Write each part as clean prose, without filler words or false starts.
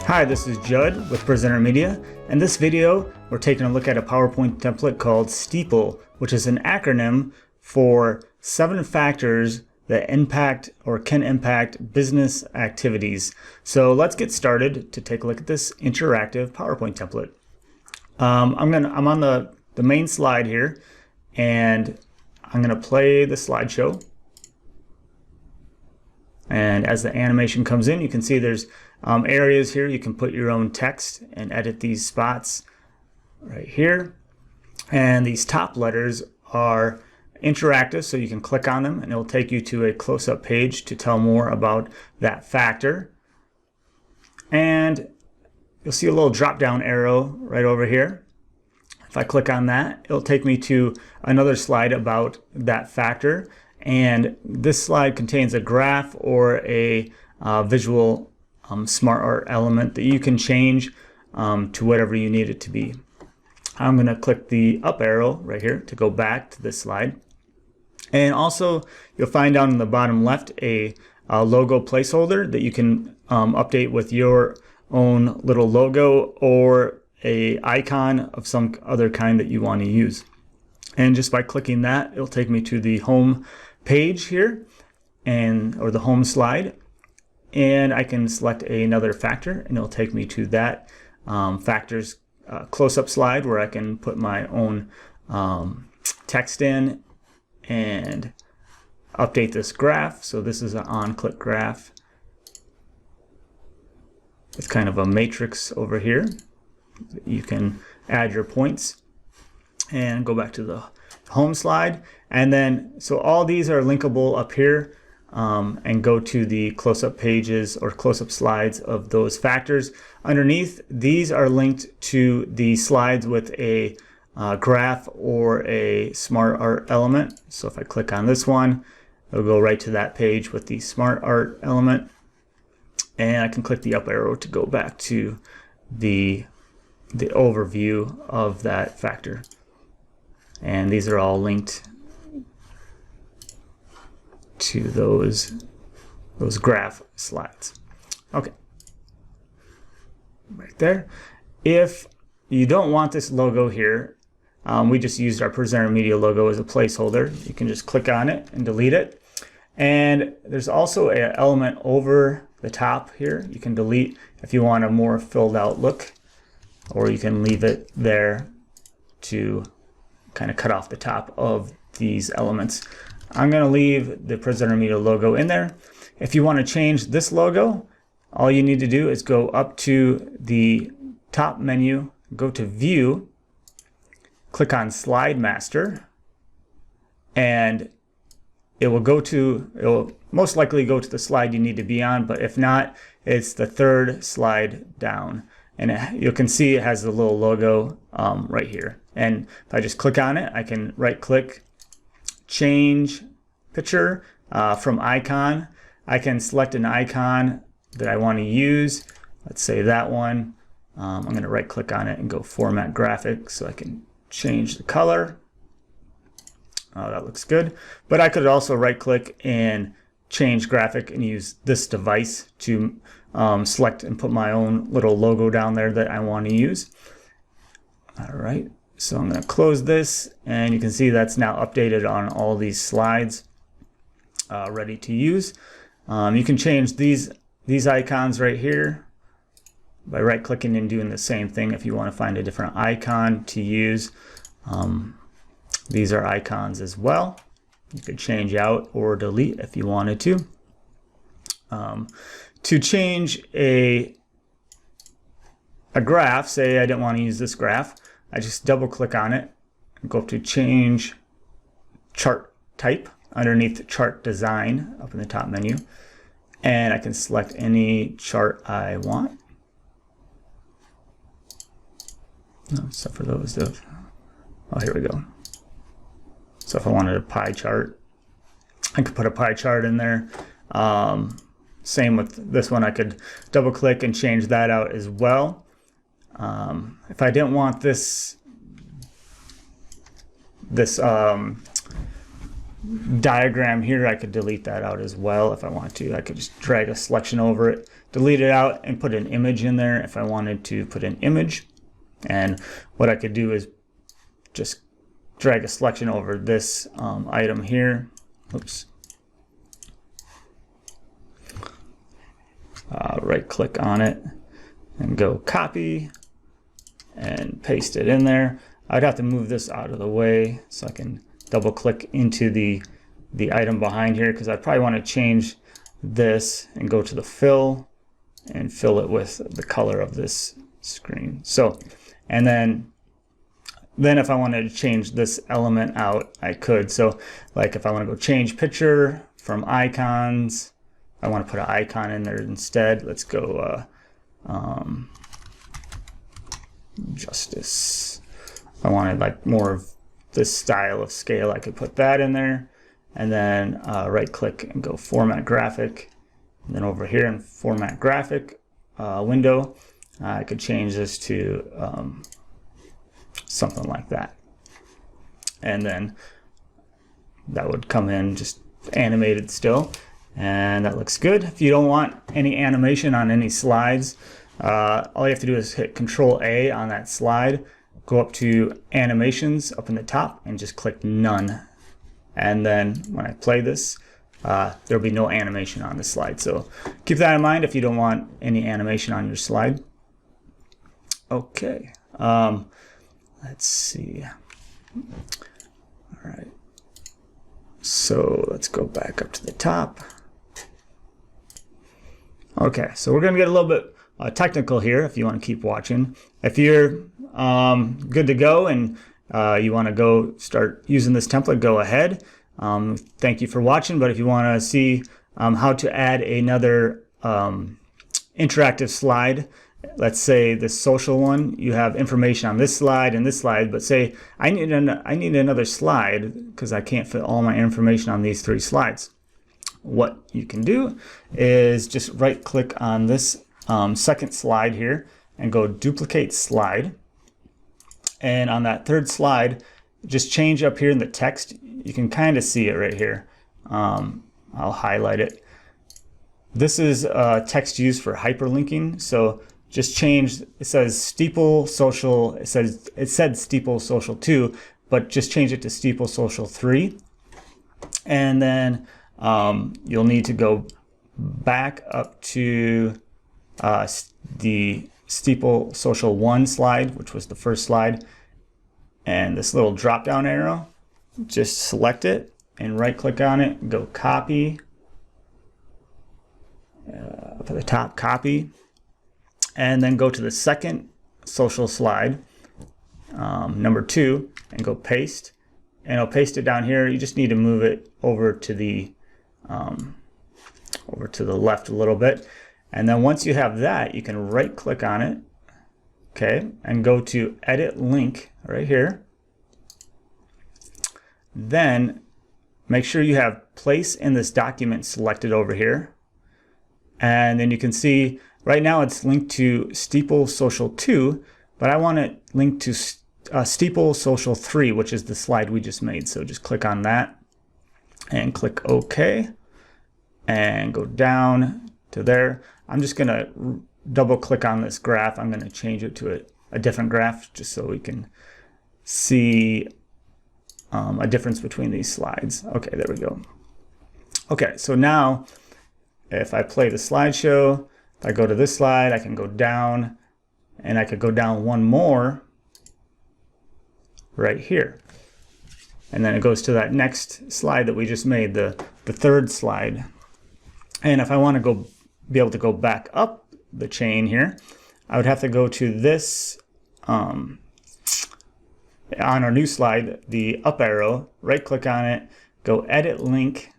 Hi, this is Judd with Presenter Media. In this video, we're taking a look at a PowerPoint template called STEEPLE, which is an acronym for 7 factors that impact or can impact business activities. So let's get started to take a look at this interactive PowerPoint template. I'm on the main slide here, and I'm going to play the slideshow. And as the animation comes in, you can see there's areas here. You can put your own text and edit these spots right here. And these top letters are interactive, so you can click on them and it'll take you to a close-up page to tell more about that factor. And you'll see a little drop-down arrow right over here. If I click on that, it'll take me to another slide about that factor. And this slide contains a graph or a visual smart art element that you can change to whatever you need it to be. I'm going to click the up arrow right here to go back to this slide. And also you'll find down in the bottom left a logo placeholder that you can update with your own little logo or a icon of some other kind that you want to use. And just by clicking that, it'll take me to the home page here, or the home slide, and I can select another factor and it'll take me to that factor's close-up slide where I can put my own text in and update this graph. So this is an on-click graph. It's kind of a matrix over here. You can add your points and go back to the home slide. And then, so all these are linkable up here and go to the close-up pages or close-up slides of those factors. Underneath, these are linked to the slides with a graph or a smart art element. So if I click on this one, it'll go right to that page with the smart art element. And I can click the up arrow to go back to the overview of that factor. And these are all linked to those graph slides. Okay, right there. If you don't want this logo here, we just used our Presenter Media logo as a placeholder. You can just click on it and delete it. And there's also an element over the top here. You can delete if you want a more filled out look, or you can leave it there to kind of cut off the top of these elements. I'm going to leave the Presenter Media logo in there. If you want to change this logo, all you need to do is go up to the top menu, go to View, click on Slide Master, and it will most likely go to the slide you need to be on, but if not, it's the third slide down. And you can see it has the little logo right here. And if I just click on it, I can right click, change picture from icon. I can select an icon that I want to use. Let's say that one. I'm going to right click on it and go format graphic so I can change the color. Oh, that looks good. But I could also right click and change graphic and use this device to select and put my own little logo down there that I want to use. All right, so I'm going to close this, and you can see that's now updated on all these slides, ready to use. You can change these icons right here by right clicking and doing the same thing if you want to find a different icon to use. These are icons as well. You could change out or delete if you wanted to. To change a graph, say I didn't want to use this graph, I just double click on it and go up to change chart type underneath chart design up in the top menu, and I can select any chart I want. No, except for those. Oh, here we go. So if I wanted a pie chart, I could put a pie chart in there. Same with this one, I could double click and change that out as well. If I didn't want this diagram here, I could delete that out as well if I want to. I could just drag a selection over it, delete it out, and put an image in there if I wanted to put an image. And what I could do is just drag a selection over this item here. Oops. Right click on it and go copy and paste it in there. I'd have to move this out of the way so I can double click into the item behind here, because I probably want to change this and go to the fill and fill it with the color of this screen. So, and then if I wanted to change this element out, I could. So like if I want to go change picture from icons, I want to put an icon in there instead. Let's go justice. I wanted like more of this style of scale, I could put that in there. And then right click and go format graphic. And then over here in format graphic window, I could change this to something like that. And then that would come in just animated still. And that looks good. If you don't want any animation on any slides, all you have to do is hit Control A on that slide, go up to animations up in the top and just click none. And then when I play this, there'll be no animation on the slide. So keep that in mind if you don't want any animation on your slide. Okay, let's see. All right, so let's go back up to the top. Okay, so we're going to get a little bit technical here if you want to keep watching. If you're good to go and you want to go start using this template, go ahead. Thank you for watching, but if you want to see how to add another interactive slide, let's say the social one, you have information on this slide and this slide, but say I need another slide because I can't fit all my information on these 3 slides. What you can do is just right click on this second slide here and go duplicate slide. And on that 3rd slide, just change up here in the text. You can kind of see it right here. I'll highlight it. This is text used for hyperlinking. So just change, it says Steeple Social, it said Steeple Social 2, but just change it to Steeple Social 3. And then you'll need to go back up to the Steeple Social 1 slide, which was the first slide. And this little drop down arrow, just select it and right click on it, go copy, up at the top, copy, and then go to the second social slide, number 2, and go paste. And I'll paste it down here. You just need to move it over to the left a little bit. And then once you have that, you can right click on it, okay, and go to edit link right here. Then make sure you have place in this document selected over here. And then you can see right now it's linked to Steeple Social 2, but I want it linked to Steeple Social 3, which is the slide we just made. So just click on that and click OK and go down to there. I'm just going to double click on this graph. I'm going to change it to a different graph just so we can see a difference between these slides. Okay, there we go. Okay, so now if I play the slideshow, if I go to this slide, I can go down and I could go down one more right here. And then it goes to that next slide that we just made, the 3rd slide. And if I want to be able to go back up the chain here, I would have to go to this, on our new slide, the up arrow, right click on it, go edit link,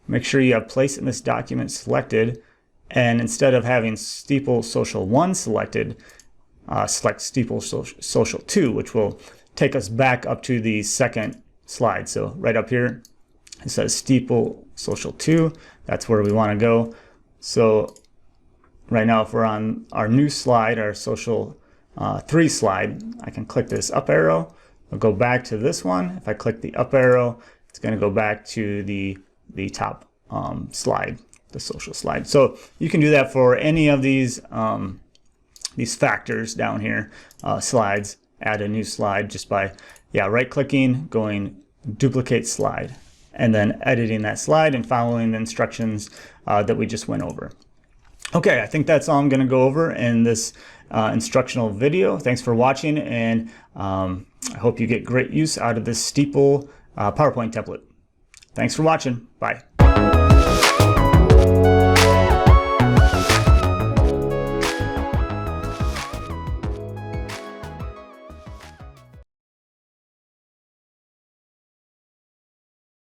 make sure you have place in this document selected, and instead of having Steeple Social 1 selected, select Steeple Social 2, which will take us back up to the 2nd slide. So right up here, it says Steeple Social 2. That's where we want to go. So right now, if we're on our new slide, our Social 3 slide, I can click this up arrow. I'll go back to this one. If I click the up arrow, it's going to go back to the top slide, the social slide. So you can do that for any of these factors down here, slides. Add a new slide just by right-clicking, going duplicate slide, and then editing that slide and following the instructions that we just went over. Okay, I think that's all I'm going to go over in this instructional video. Thanks for watching, and I hope you get great use out of this STEEPLE PowerPoint template. Thanks for watching. Bye.